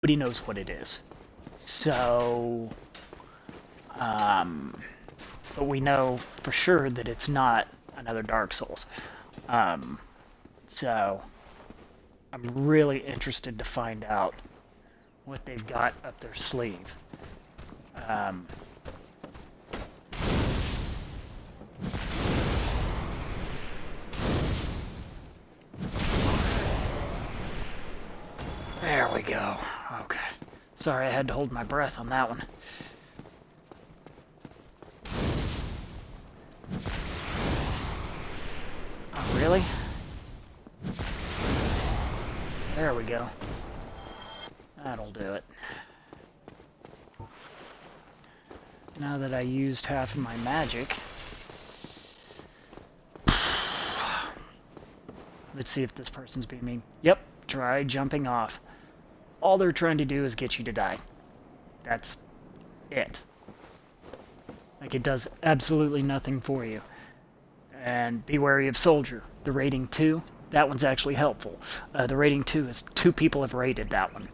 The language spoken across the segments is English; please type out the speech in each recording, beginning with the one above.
nobody knows what it is. So, but we know for sure that it's not another Dark Souls. So, I'm really interested to find out what they've got up their sleeve. There we go. Okay. Sorry, I had to hold my breath on that one. Oh, really? There we go. That'll do it. Now that I used half of my magic, let's see if this person's being mean. Yep, try jumping off. All they're trying to do is get you to die. That's it. Like, it does absolutely nothing for you. And be wary of Soldier. The rating 2, that one's actually helpful. The rating 2 is 2 people have rated that one.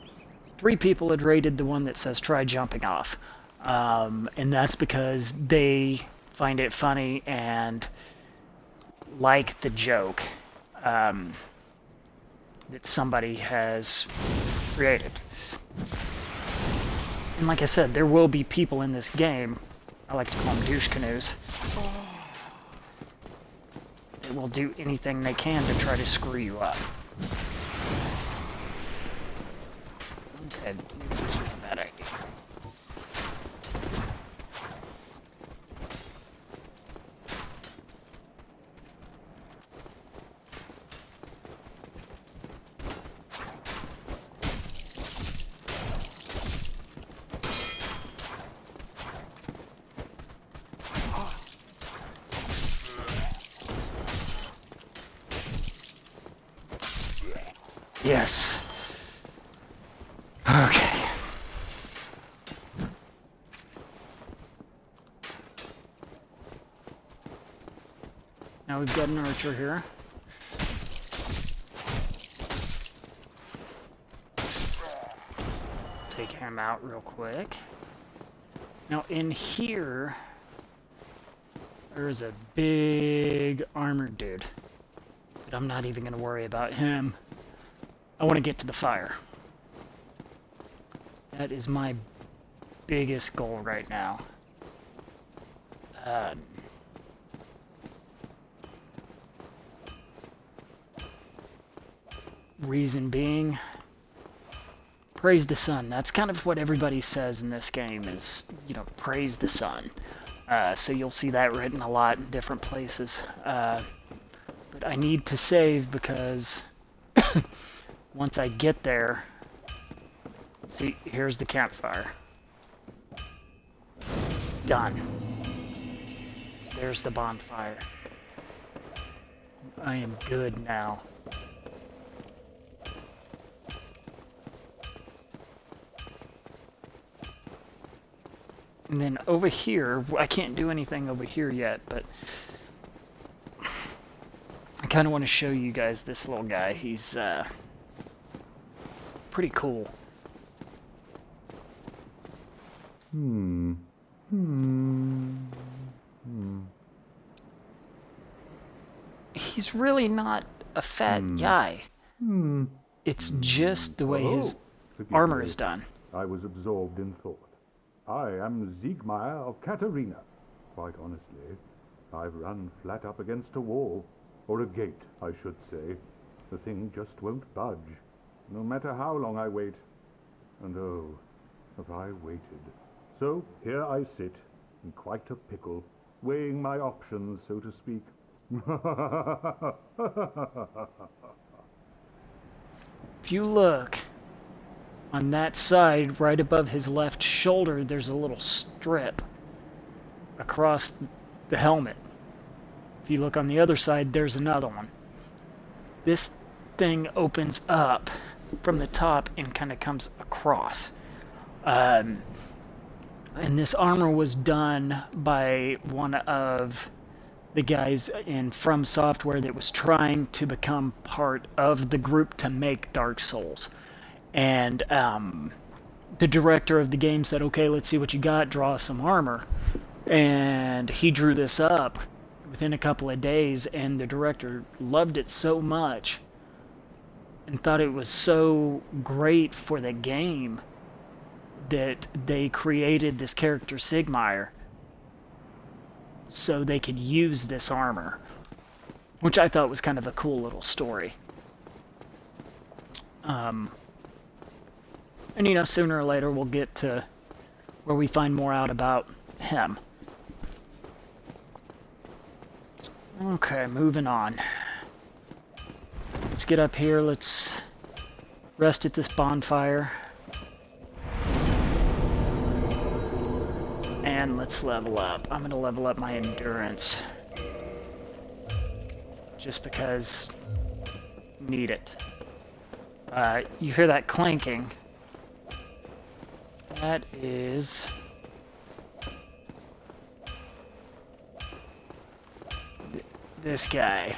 3 people had rated the one that says try jumping off. And that's because they find it funny and like the joke that somebody has created. And like I said, there will be people in this game, I like to call them douche canoes, that will do anything they can to try to screw you up. Okay, maybe this was a bad idea. Yes. Okay. Now we've got an archer here. Take him out real quick. Now in here, there's a big armored dude. But I'm not even going to worry about him. I want to get to the fire. That is my biggest goal right now. Reason being, praise the sun. That's kind of what everybody says in this game is, you know, praise the sun. So you'll see that written a lot in different places. But I need to save because once I get there, see, here's the campfire. Done. There's the bonfire. I am good now. And then over here, I can't do anything over here yet, but I kind of want to show you guys this little guy. He's pretty cool. He's really not a fat guy. It's just the way his armor is done. I was absorbed in thought. I am Siegmeyer of Katarina. Quite honestly, I've run flat up against a wall. Or a gate, I should say. The thing just won't budge. No matter how long I wait. And oh, have I waited. So here I sit, in quite a pickle, weighing my options, so to speak. If you look on that side, right above his left shoulder, there's a little strip across the helmet. If you look on the other side, there's another one. This thing opens up from the top and kind of comes across. And this armor was done by one of the guys in From Software that was trying to become part of the group to make Dark Souls. And the director of the game said, okay, let's see what you got, draw some armor. And he drew this up within a couple of days, and the director loved it so much and thought it was so great for the game that they created this character Sigmire so they could use this armor, which I thought was kind of a cool little story. And you know, sooner or later we'll get to where we find more out about him. Okay, moving on. Let's get up here, let's rest at this bonfire. And let's level up. I'm gonna level up my endurance. Just because need it. You hear that clanking. That is this guy.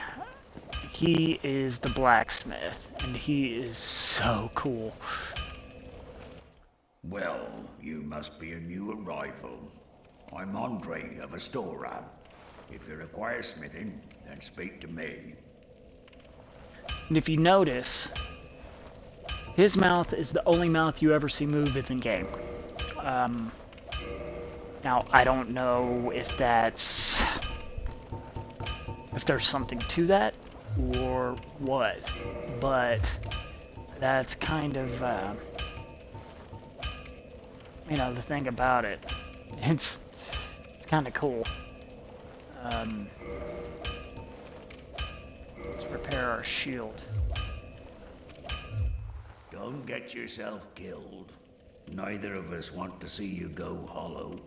He is the blacksmith, and he is so cool. Well, you must be a new arrival. I'm Andre of Astora. If you require smithing, then speak to me. And if you notice, his mouth is the only mouth you ever see move within game. Now, I don't know if that's... if there's something to that, or what, but that's kind of, you know, the thing about it. It's kind of cool. Let's repair our shield. Don't get yourself killed. Neither of us want to see you go hollow.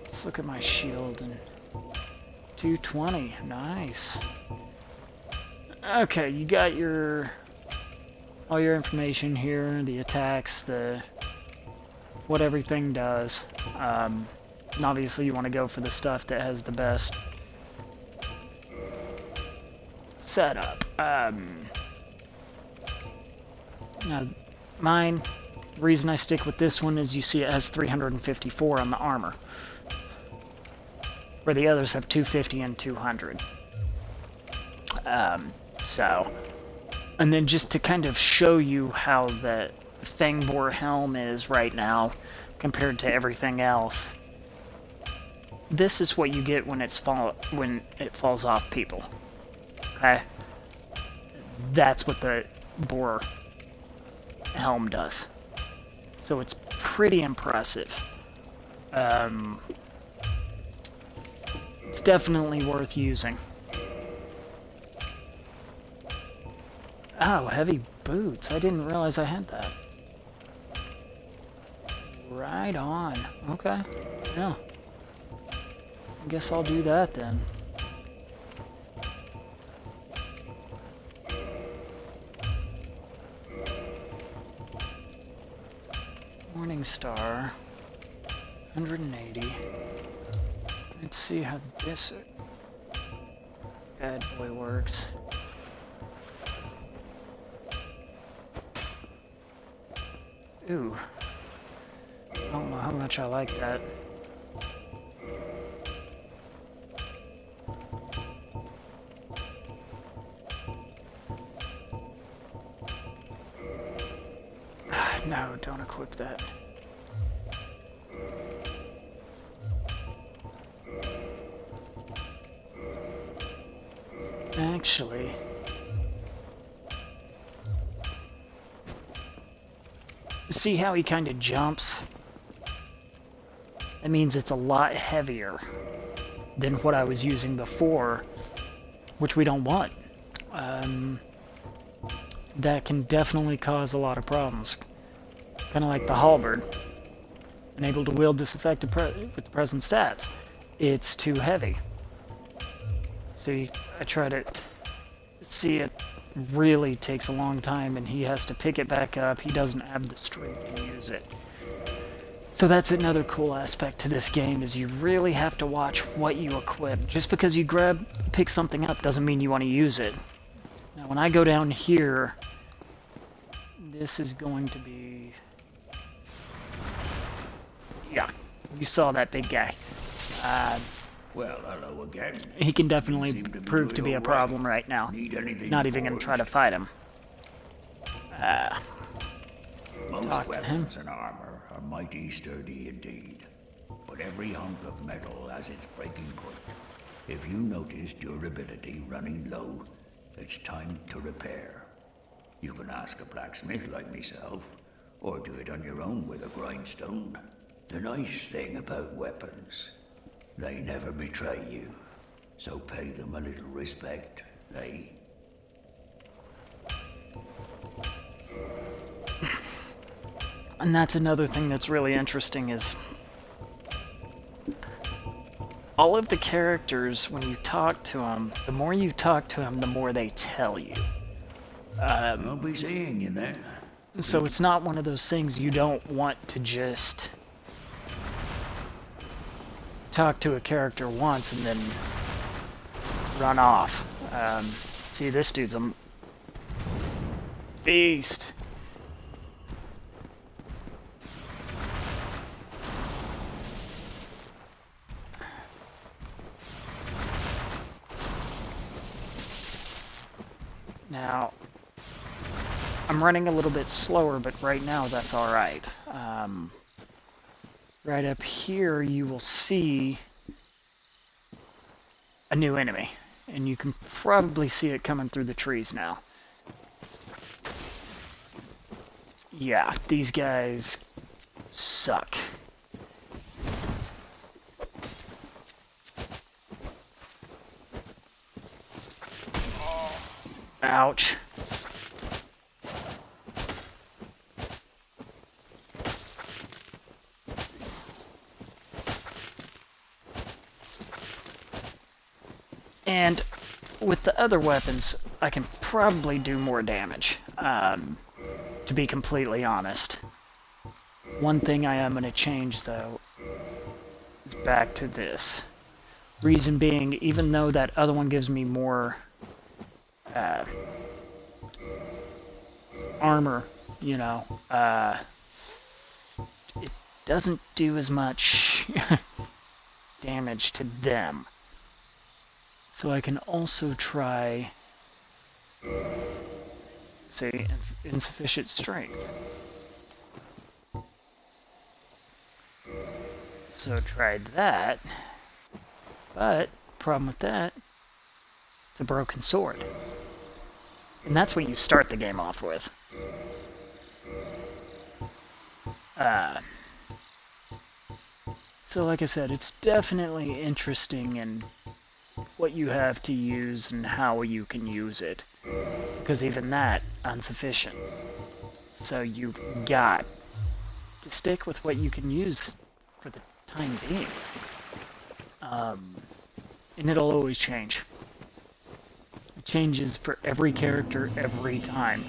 Let's look at my shield, and 220, nice. Okay, you got all your information here, the attacks, what everything does. And obviously you want to go for the stuff that has the best setup. Now, mine, the reason I stick with this one is you see it has 354 on the armor, where the others have 250 and 200. And then just to kind of show you how the Fangboar helm is right now compared to everything else, this is what you get when it falls off people. Okay? That's what the boar helm does. So it's pretty impressive. It's definitely worth using. Oh, heavy boots. I didn't realize I had that. Right on. Okay. Yeah. I guess I'll do that then. Morning Star. 180. Let's see how this bad boy works. Ooh. I don't know how much I like that. No, don't equip that. Actually, see how he kind of jumps? That means it's a lot heavier than what I was using before, which we don't want. That can definitely cause a lot of problems. Kind of like the halberd. Unable to wield this effect with the present stats. It's too heavy. See, I try to see it really takes a long time, and he has to pick it back up. He doesn't have the strength to use it. So that's another cool aspect to this game, is you really have to watch what you equip. Just because you pick something up doesn't mean you want to use it. Now when I go down here, this is going to be... Yeah, you saw that big guy. Well, hello again. He can definitely Seem to be prove to doing be a all right. problem right now. Need anything Not even going to try to forged? fight him. Most talk to him. weapons and armor are mighty sturdy indeed, but every hunk of metal has its breaking point. If you notice durability running low, it's time to repair. You can ask a blacksmith like myself, or do it on your own with a grindstone. The nice thing about weapons, they never betray you, so pay them a little respect, eh? And that's another thing that's really interesting, is all of the characters, when you talk to them, the more you talk to them, the more they tell you. I'll be seeing you then. So it's not one of those things you don't want to just talk to a character once and then run off. See, this dude's a beast. Now, I'm running a little bit slower, but right now that's alright. Right up here you will see a new enemy, and you can probably see it coming through the trees now. Yeah, these guys suck. Ouch. And with the other weapons, I can probably do more damage, to be completely honest. One thing I am going to change, though, is back to this. Reason being, even though that other one gives me more armor, you know, it doesn't do as much damage to them. So I can also try, say, insufficient strength. So tried that, but problem with that, it's a broken sword. And that's what you start the game off with. So like I said, it's definitely interesting in what you have to use and how you can use it. Because even that, insufficient. So you've got to stick with what you can use for the time being. And it'll always change. It changes for every character every time.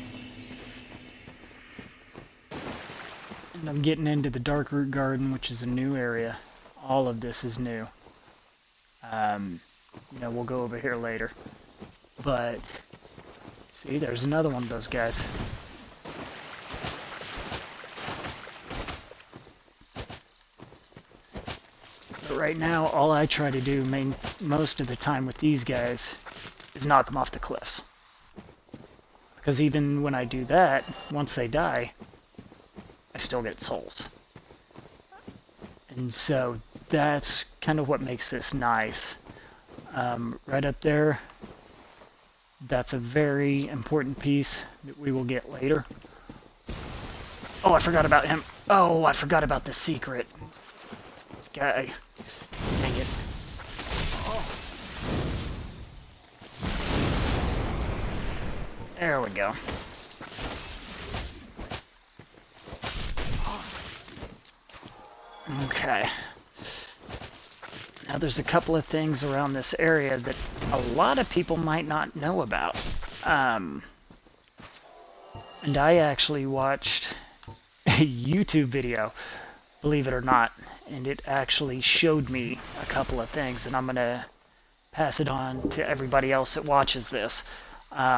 And I'm getting into the Darkroot Garden, which is a new area. All of this is new. You know, we'll go over here later. But, see, there's another one of those guys. But right now, all I try to do most of the time with these guys is knock them off the cliffs. Because even when I do that, once they die, I still get souls. And so that's kind of what makes this nice. Right up there, that's a very important piece that we will get later. Oh, I forgot about him. Oh, I forgot about the secret guy. Dang it. There we go. Okay. Now there's a couple of things around this area that a lot of people might not know about. And I actually watched a YouTube video believe it or not. And it actually showed me a couple of things, and I'm going to pass it on to everybody else that watches this.